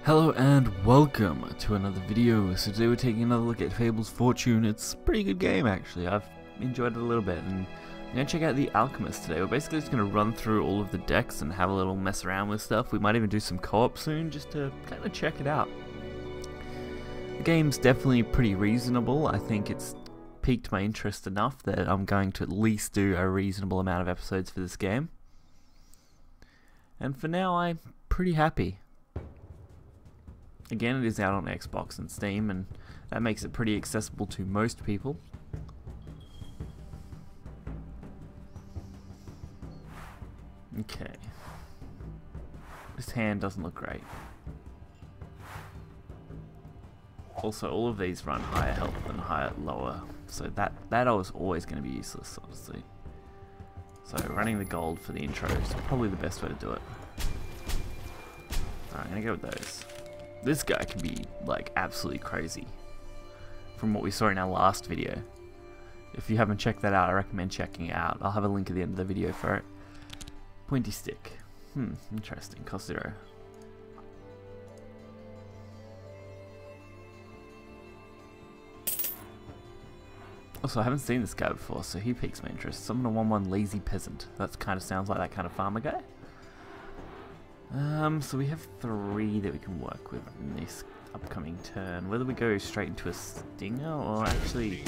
Hello and welcome to another video. So today we're taking another look at Fable's Fortune. It's a pretty good game actually. I've enjoyed it a little bit, and I'm going to check out the Alchemist today. We're basically just going to run through all of the decks and have a little mess around with stuff. We might even do some co-op soon just to kind of check it out. The game's definitely pretty reasonable. I think it's piqued my interest enough that I'm going to at least do a reasonable amount of episodes for this game. And for now I'm pretty happy. Again, it is out on Xbox and Steam, and that makes it pretty accessible to most people. Okay. This hand doesn't look great. Also, all of these run higher health and lower, so that was always going to be useless, honestly. So running the gold for the intro is probably the best way to do it. Alright, I'm going to go with those. This guy can be like absolutely crazy from what we saw in our last video. If you haven't checked that out, I recommend checking it out. I'll have a link at the end of the video for it. Pointy stick. Interesting. Cost 0. Also, I haven't seen this guy before, so he piques my interest. Summon a 1/1 lazy peasant. That kind of sounds like that kind of farmer guy. So we have 3 that we can work with in this upcoming turn. Whether we go straight into a stinger or actually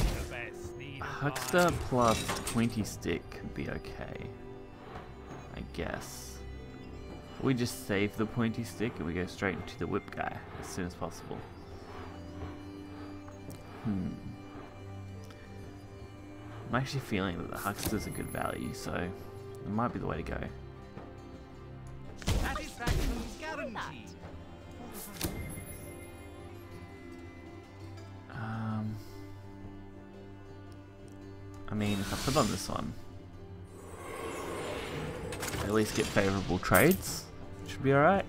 huckster plus pointy stick could be okay, I guess. We just save the pointy stick and we go straight into the whip guy as soon as possible. I'm actually feeling that the huckster's a good value, so it might be the way to go. I mean, if I put on this one, I at least get favourable trades. Should be alright.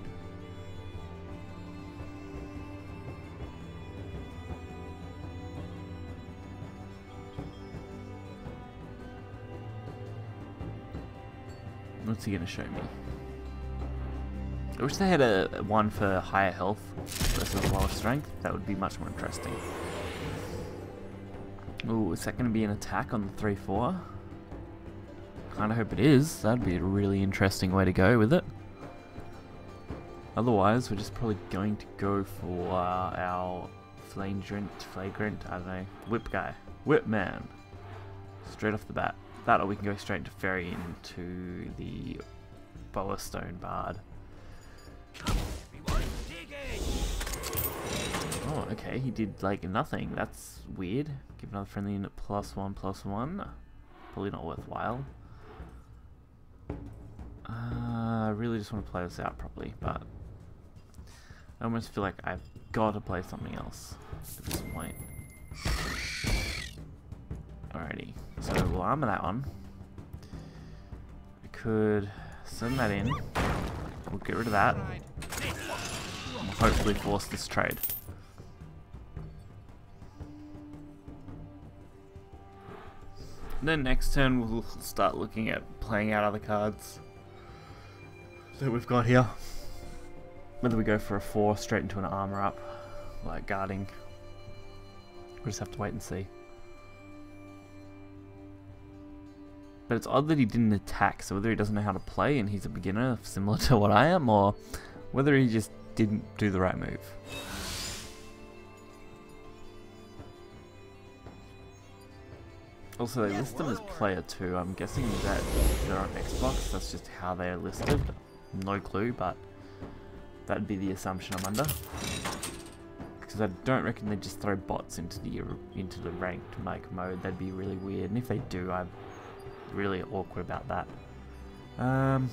What's he going to show me? I wish they had a one for higher health versus lower strength. That would be much more interesting. Ooh, is that going to be an attack on the 3/4? Kinda hope it is. That'd be a really interesting way to go with it. Otherwise, we're just probably going to go for our flagrant, I don't know, whip guy. Whip man. Straight off the bat. That, or we can go straight into fairy into the Boa Stone Bard. Oh, okay, he did like nothing. That's weird. Give another friendly unit +1/+1. Probably not worthwhile. I really just want to play this out properly, but I almost feel like I've got to play something else at this point. Alrighty, so we'll armor that one. We could send that in. We'll get rid of that. We'll hopefully force this trade. And then next turn we'll start looking at playing out other cards that we've got here. Whether we go for a 4 straight into an armor up, like guarding. We'll just have to wait and see. But it's odd that he didn't attack, so whether he doesn't know how to play and he's a beginner, similar to what I am, or whether he just didn't do the right move. Also, they list them as player 2. I'm guessing that they're on Xbox, that's just how they are listed. No clue, but that'd be the assumption I'm under. Because I don't reckon they just throw bots into the ranked mode. That'd be really weird, and if they do, I'm really awkward about that. I'm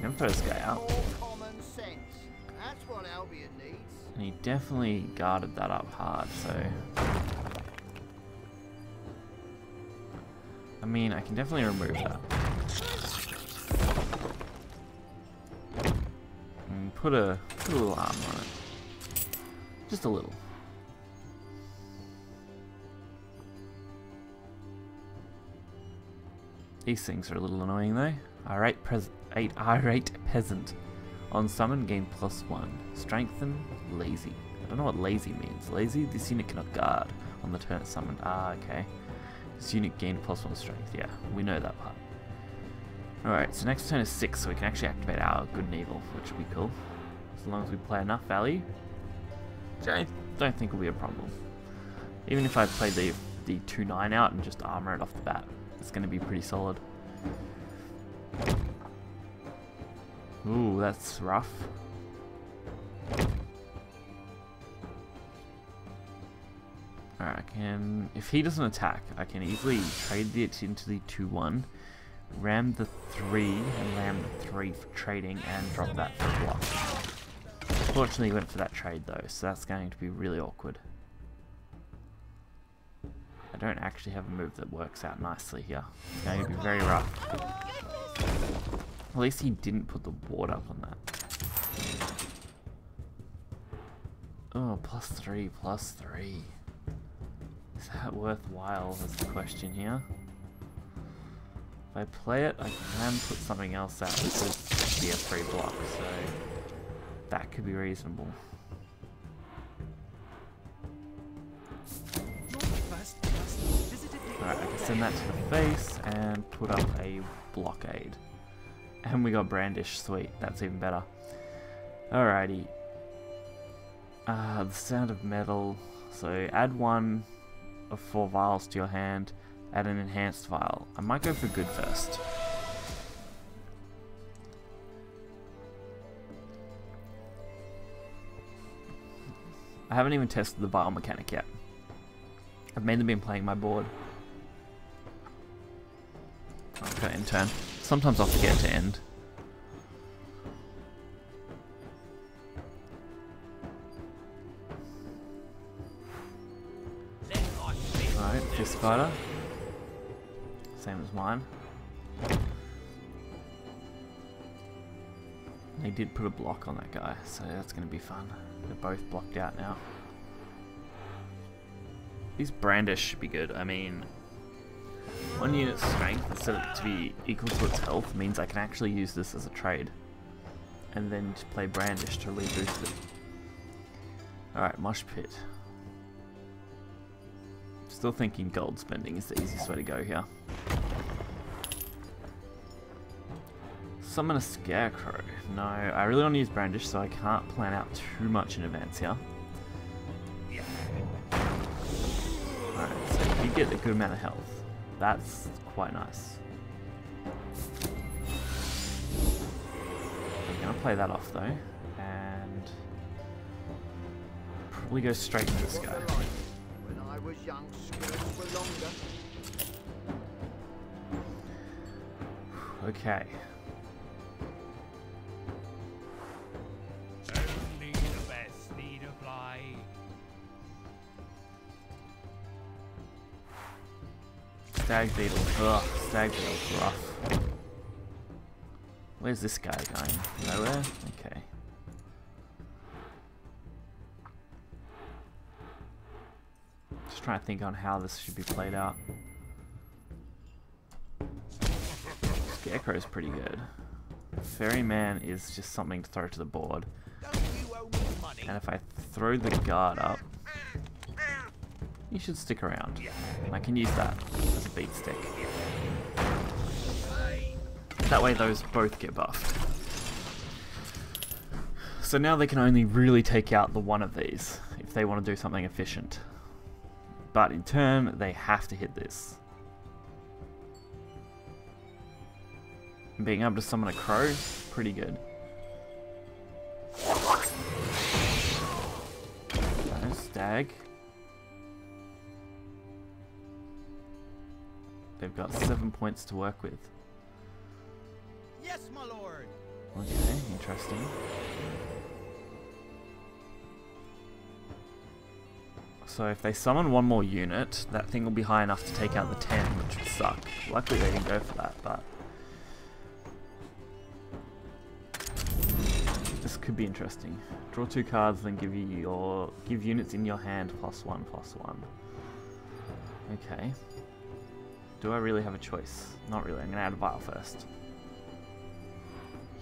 gonna throw this guy out. And he definitely guarded that up hard, so I mean, I can definitely remove that. And put a little armor on it. Just a little. These things are a little annoying though. Irate peasant. On summon, gain +1. Strengthen, lazy. I don't know what lazy means. Lazy? This unit cannot guard on the turn it's summoned. Ah, okay. This unit gained +1 strength. Yeah, we know that part. Alright, so next turn is 6, so we can actually activate our good and evil, which will be cool. As long as we play enough value. Which I don't think will be a problem. Even if I played the 2/9 out and just armor it off the bat, it's going to be pretty solid. Ooh, that's rough. Alright, if he doesn't attack, I can easily trade it into the 2/1, ram the 3 and ram the 3 for trading and drop that for block. Fortunately, he went for that trade though, so that's going to be really awkward. I don't actually have a move that works out nicely here. It's going to be very rough. At least he didn't put the ward up on that. Oh, +3, +3. Is that worthwhile is the question here. If I play it, I can put something else out that could be a free block, so that could be reasonable. Alright, I can send that to the face and put up a blockade. And we got Brandish, sweet, that's even better. Alrighty. The Sound of Metal. So add 1 of 4 vials to your hand, add an enhanced vial. I might go for good first. I haven't even tested the vial mechanic yet. I've mainly been playing my board. Okay, in turn. Sometimes I'll forget to end. Alright, Fist Fighter. Same as mine. They did put a block on that guy, so that's going to be fun. They're both blocked out now. These Brandish should be good. I mean, 1 unit strength instead of to be equal to its health means I can actually use this as a trade. And then to play Brandish to reboost it. Alright, Mosh Pit. Still thinking gold spending is the easiest way to go here. Summon a Scarecrow. No, I really want to use Brandish, so I can't plan out too much in advance here. Alright, so if you get a good amount of health, that's quite nice. I'm going to play that off though, and probably go straight to this guy. When I was young, skirts were longer. Okay. Only the best need apply. Stag Beetle. Ugh, Stag Beetle's rough. Where's this guy going? Nowhere? Okay. Just trying to think on how this should be played out. Scarecrow's pretty good. Ferryman is just something to throw to the board. And if I throw the guard up, you should stick around. I can use that as a beat stick. That way those both get buffed. So now they can only really take out the one of these if they want to do something efficient. But in turn, they have to hit this. And being able to summon a crow, pretty good. No, Stag. They've got 7 points to work with. Yes, my lord. Okay, interesting. So if they summon one more unit, that thing will be high enough to take out the 10, which would suck. Luckily they didn't go for that, but this could be interesting. Draw 2 cards, then give units in your hand +1/+1. Okay. Do I really have a choice? Not really. I'm gonna add a vial first.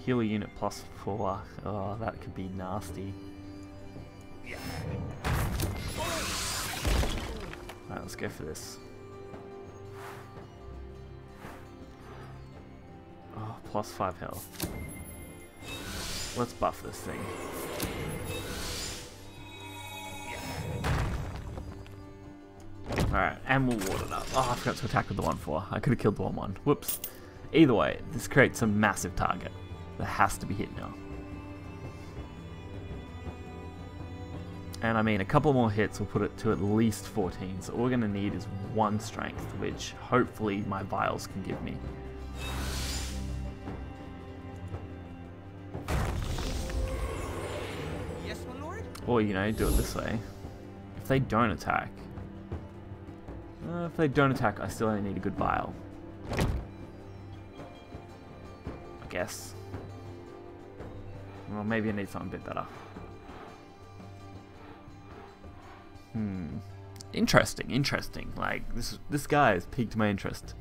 Heal a unit +4. Oh, that could be nasty. Alright, let's go for this. Oh, +5 health. Let's buff this thing. Alright, and we'll ward it up. Oh, I forgot to attack with the 1/4. I could have killed the 1/1. Whoops. Either way, this creates a massive target that has to be hit now. And I mean, a couple more hits will put it to at least 14. So all we're going to need is 1 strength, which hopefully my vials can give me. Yes, my lord? Or, you know, do it this way. If they don't attack... if they don't attack, I still only need a good vial. I guess. Well, maybe I need something a bit better. Interesting. Like, this guy has piqued my interest.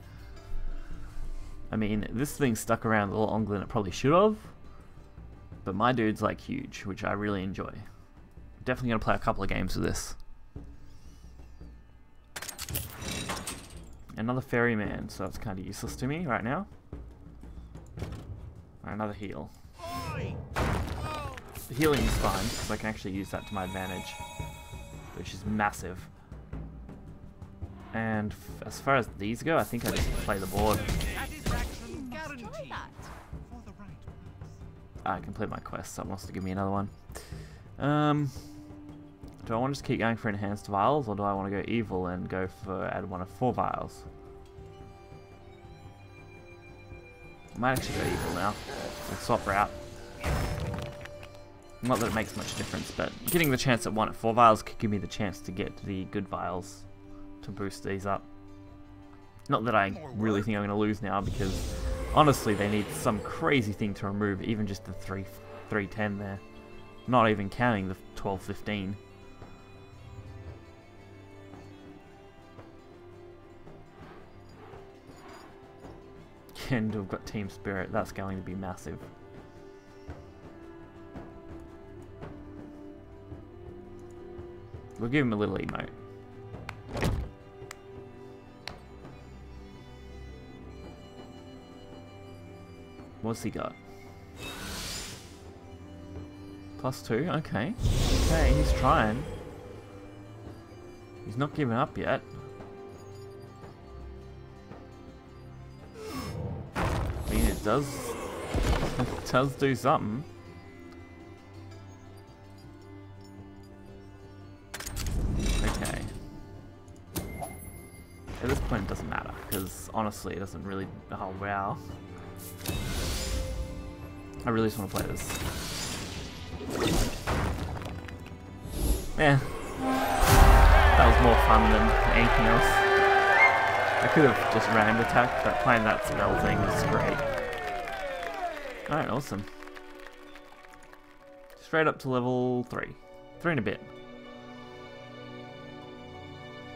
I mean, this thing stuck around a lot longer than it probably should have. But my dude's, like, huge, which I really enjoy. Definitely gonna play a couple of games with this. Another ferryman, so that's kind of useless to me right now. Another heal. The healing is fine, because I can actually use that to my advantage, which is massive. And as far as these go, I think I just play the board. I complete my quest, so it wants to give me another one. Do I want to just keep going for enhanced vials, or do I want to go evil and go for add 1 of 4 vials? I might actually go evil now. We'll swap route. Not that it makes much difference, but getting the chance at 1 of 4 vials could give me the chance to get the good vials to boost these up. Not that I really think I'm going to lose now, because honestly they need some crazy thing to remove even just the 310 there. Not even counting the 1215. And we've got Team Spirit, that's going to be massive. We'll give him a little emote. What's he got? +2, okay. Okay, he's trying. He's not giving up yet. I mean, it does do something. Okay. At this point it doesn't matter, because honestly it doesn't really... Oh wow. I really just want to play this. Yeah. That was more fun than anything else. I could have just rammed attacked, but playing that spell thing was great. Alright, awesome. Straight up to level 3. 3 and a bit.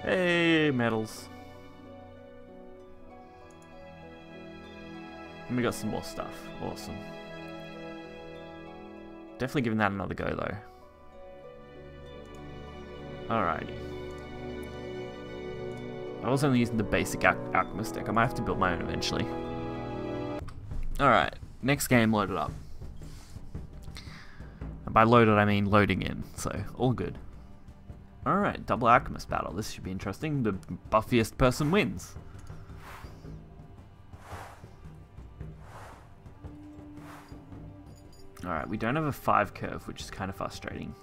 Hey, medals. And we got some more stuff. Awesome. Definitely giving that another go though. Alrighty. I was only using the basic alchemist deck. I might have to build my own eventually. Alright, next game loaded up. And by loaded I mean loading in, so all good. Alright, double alchemist battle. This should be interesting. The buffiest person wins. Alright, we don't have a 5 curve, which is kind of frustrating.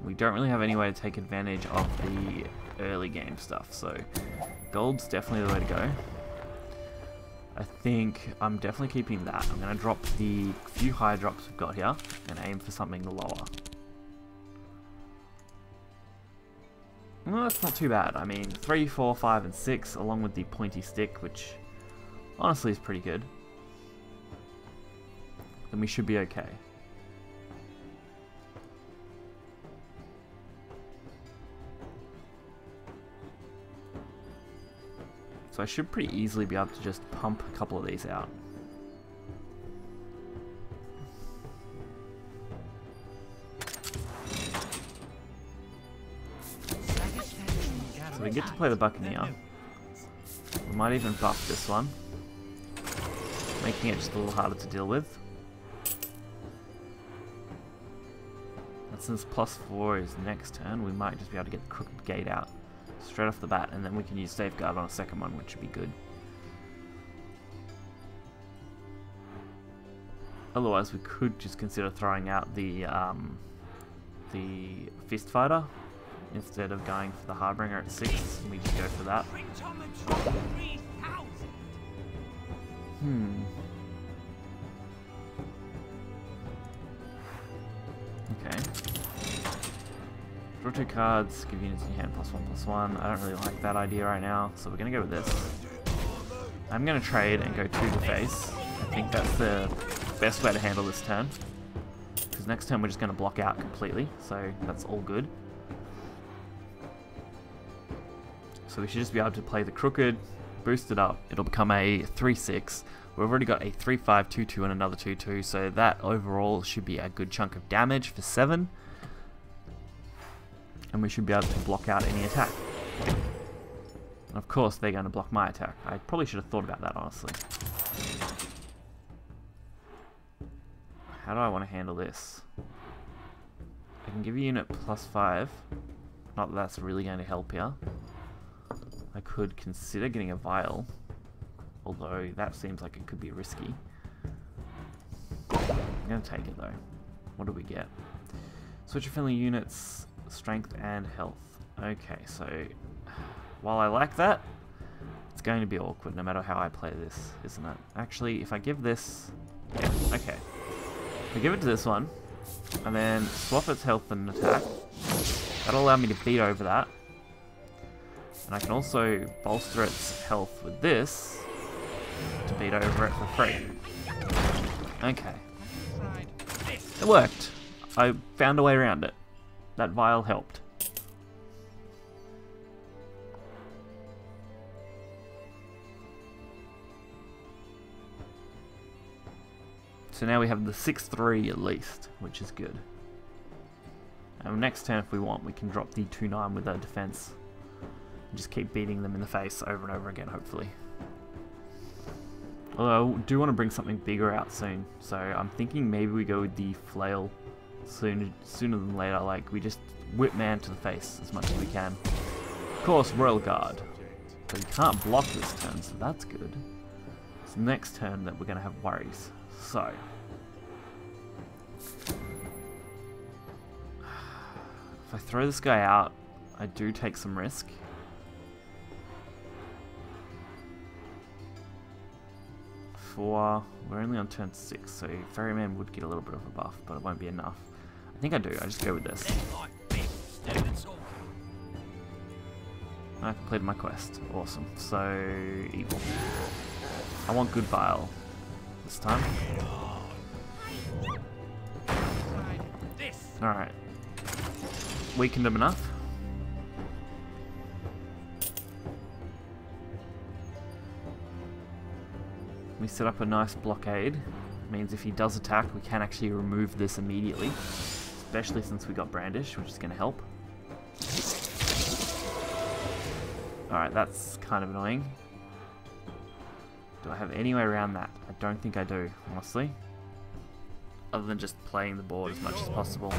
We don't really have any way to take advantage of the early game stuff, so gold's definitely the way to go. I think I'm definitely keeping that. I'm going to drop the few high drops we've got here and aim for something lower. Well, that's not too bad. I mean, 3, 4, 5, and 6, along with the pointy stick, which honestly is pretty good. Then we should be okay. So I should pretty easily be able to just pump a couple of these out. get to play the Buccaneer. We might even buff this one, making it just a little harder to deal with. And since +4 is next turn, we might just be able to get the Crooked Gate out straight off the bat, and then we can use Safeguard on a second one, which would be good. Otherwise, we could just consider throwing out the Fist Fighter instead of going for the Harbinger at 6, and we just go for that. Okay. Draw 2 cards, give units in your hand +1/+1. I don't really like that idea right now, so we're going to go with this. I'm going to trade and go 2 to face. I think that's the best way to handle this turn, because next turn we're just going to block out completely, so that's all good. So we should just be able to play the Crooked, boost it up, it'll become a 3/6. We've already got a 3/5, 2/2 and another 2/2, so that overall should be a good chunk of damage for 7. And we should be able to block out any attack. And of course they're going to block my attack. I probably should have thought about that, honestly. How do I want to handle this? I can give a unit +5. Not that that's really going to help here. I could consider getting a Vial, although that seems like it could be risky. I'm going to take it though. What do we get? Switch your friendly units, strength and health. Okay, so while I like that, it's going to be awkward no matter how I play this, isn't it? Actually, if I give this... Yeah, okay. If I give it to this one, and then swap its health and attack, that'll allow me to beat over that. And I can also bolster its health with this to beat over it for free. Okay. It worked. I found a way around it. That Vial helped. So now we have the 6/3 at least, which is good. And next turn, if we want, we can drop the 2/9 with our defense. Just keep beating them in the face over and over again, hopefully. Although I do want to bring something bigger out soon, so I'm thinking maybe we go with the Flail sooner than later. Like, we just whip man to the face as much as we can. Of course, Royal Guard, but you can't block this turn, so that's good. It's the next turn that we're going to have worries. So if I throw this guy out, I do take some risk. We're only on turn 6, so Ferryman would get a little bit of a buff, but it won't be enough. I think I do. I just go with this. I completed my quest. Awesome. So, evil. I want good Vial this time. Alright. Weakened him enough. We set up a nice blockade. Means if he does attack, we can actually remove this immediately. Especially since we got Brandish, which is going to help. Alright, that's kind of annoying. Do I have any way around that? I don't think I do, honestly. Other than just playing the board as much as possible.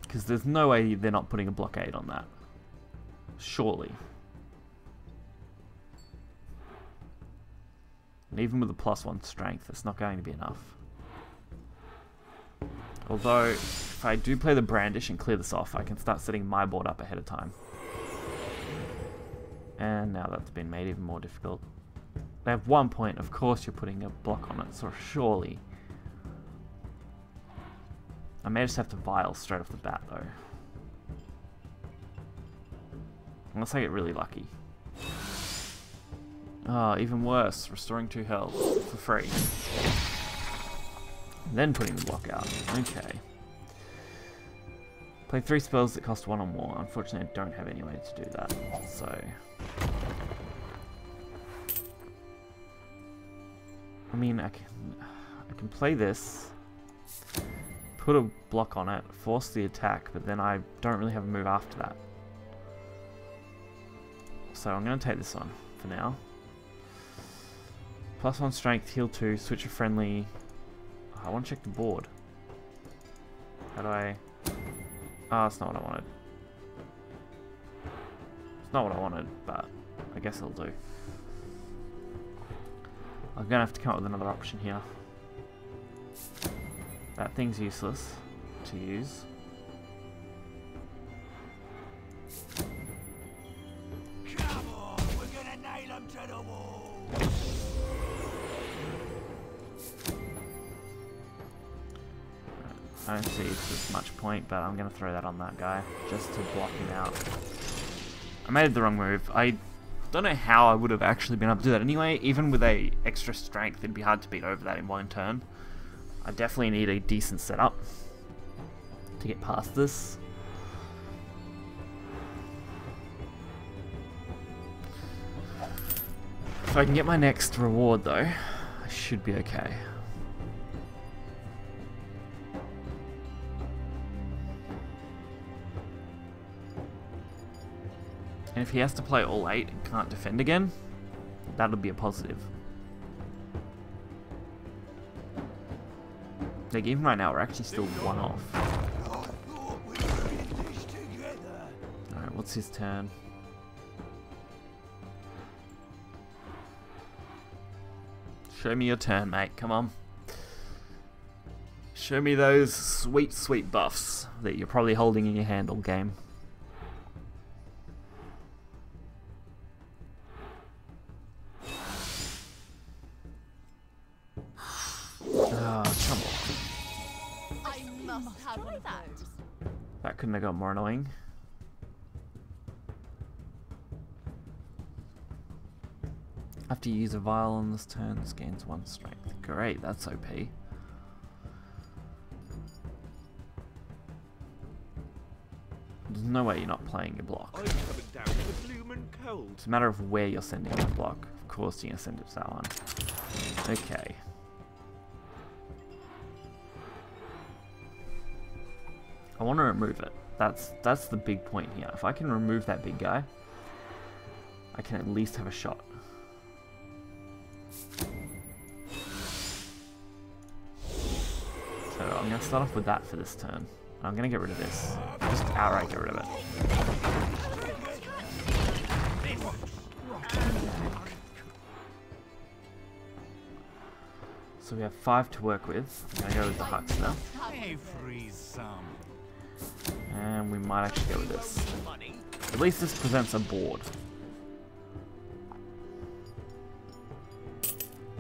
Because there's no way they're not putting a blockade on that. Surely. And even with a +1 strength, it's not going to be enough. Although, if I do play the Brandish and clear this off, I can start setting my board up ahead of time. And now that's been made even more difficult. They have 1 point, of course you're putting a block on it, so surely. I may just have to Vial straight off the bat though. Unless I get really lucky. Oh, even worse, restoring 2 health for free. Then putting the block out. Okay. Play 3 spells that cost 1 or more. Unfortunately, I don't have any way to do that. So, I mean, I can play this, put a block on it, force the attack, but then I don't really have a move after that. So I'm going to take this one for now. +1 strength, heal 2, switch a friendly. I want to check the board. How do I... Oh, that's not what I wanted. It's not what I wanted, but I guess it'll do. I'm going to have to come up with another option here. That thing's useless to use. Come on, we're gonna nail them to the wall. I don't see there's much point, but I'm going to throw that on that guy just to block him out. I made the wrong move. I don't know how I would have actually been able to do that anyway. Even with a extra strength, it'd be hard to beat over that in one turn. I definitely need a decent setup to get past this. If I can get my next reward though, I should be okay. And if he has to play all 8 and can't defend again, that'll be a positive. Like, even right now, we're actually still 1 off. Alright, what's his turn? Show me your turn, mate. Come on. Show me those sweet, sweet buffs that you're probably holding in your hand all game. That couldn't have got more annoying. I have to use a vial on this turn. This gains 1 strength. Great, that's OP. There's no way you're not playing your block. It's a matter of where you're sending that block. Of course you're going to send it to that one. Okay. I want to remove it. That's the big point here. If I can remove that big guy, I can at least have a shot. So I'm going to start off with that for this turn. I'm going to get rid of this. Just outright get rid of it. So we have 5 to work with. I'm going to go with the Hux now. And we might actually go with this. At least this presents a board.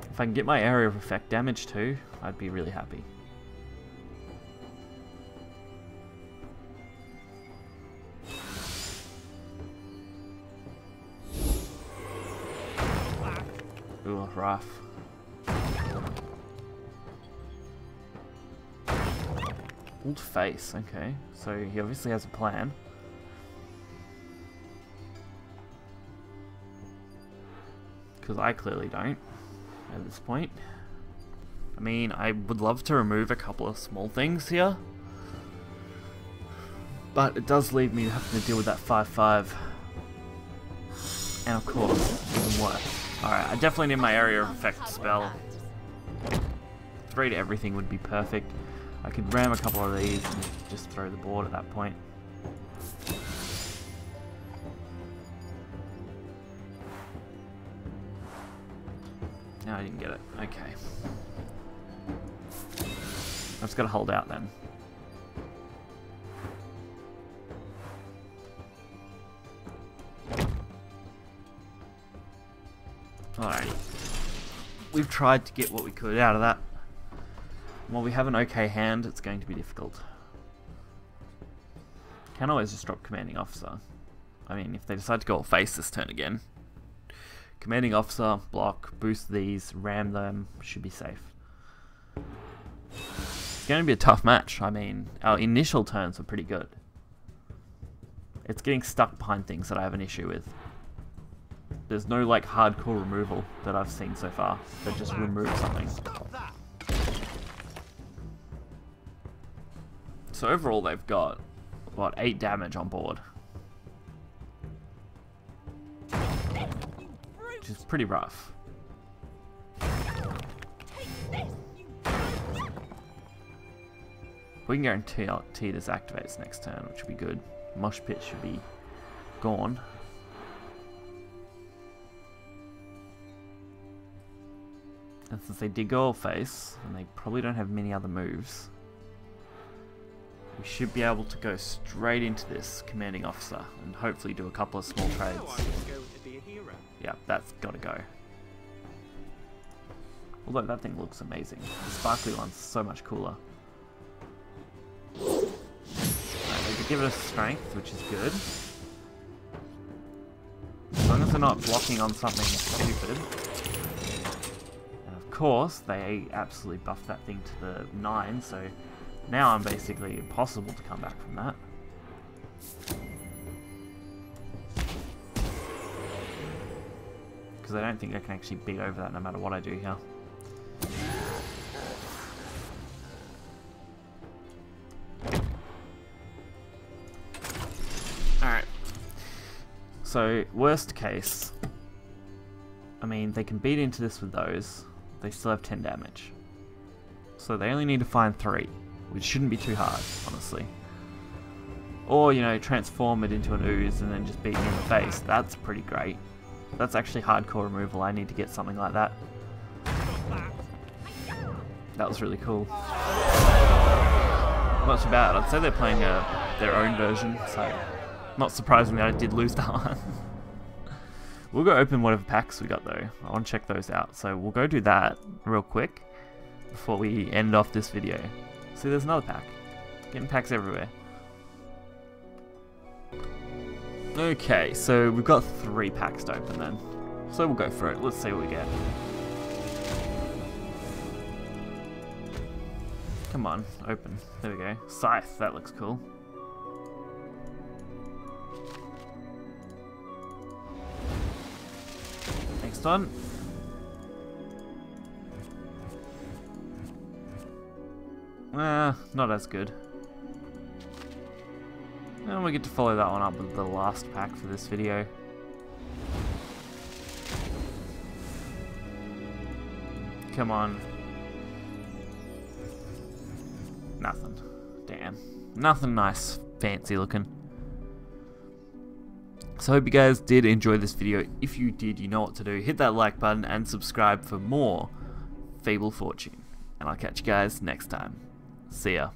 If I can get my area of effect damage too, I'd be really happy. Ooh, rough. Old face, okay. So he obviously has a plan. Because I clearly don't at this point. I mean, I would love to remove a couple of small things here. But it does leave me having to deal with that 5/5. And of course, even worse. Alright, I definitely need my area of effect spell. 3 to everything would be perfect. I could ram a couple of these and just throw the board at that point. No, I didn't get it. Okay. I've just got to hold out then. Alrighty. We've tried to get what we could out of that. While we have an okay hand, it's going to be difficult. Can always just drop Commanding Officer. I mean, if they decide to go all face this turn again, Commanding Officer, block, boost these, ram them, should be safe. It's going to be a tough match. I mean, our initial turns were pretty good. It's getting stuck behind things that I have an issue with. There's no like hardcore removal that I've seen so far that just removes something. So overall they've got, what, 8 damage on board. which is pretty rough. We can guarantee this activates next turn, which would be good. Mosh Pit should be gone. And since they did go all face, and they probably don't have many other moves, we should be able to go straight into this commanding officer and hopefully do a couple of small trades. Yeah, that's gotta go. Although that thing looks amazing. The sparkly one's so much cooler. Right, they could give it a strength, which is good. As long as they're not blocking on something stupid. And of course, they absolutely buffed that thing to the 9, so now I'm basically impossible to come back from that. Because I don't think I can actually beat over that no matter what I do here. Alright. So, worst case, I mean, they can beat into this with those. They still have 10 damage. So they only need to find 3. Which shouldn't be too hard, honestly. Or, you know, transform it into an ooze and then just beat me in the face. That's pretty great. That's actually hardcore removal. I need to get something like that. That was really cool. Not too bad. I'd say they're playing their own version, so not surprising that I did lose that one. We'll go open whatever packs we got though. I want to check those out. So we'll go do that real quick before we end off this video. See, there's another pack. Getting packs everywhere. Okay, so we've got 3 packs to open then. So we'll go for it. Let's see what we get. Come on, open. There we go. Scythe, that looks cool. Next one. Not as good. And we get to follow that one up with the last pack for this video. Come on. Nothing. Damn. Nothing nice, fancy looking. So I hope you guys did enjoy this video. If you did, you know what to do. Hit that like button and subscribe for more Fable Fortune. And I'll catch you guys next time. See ya.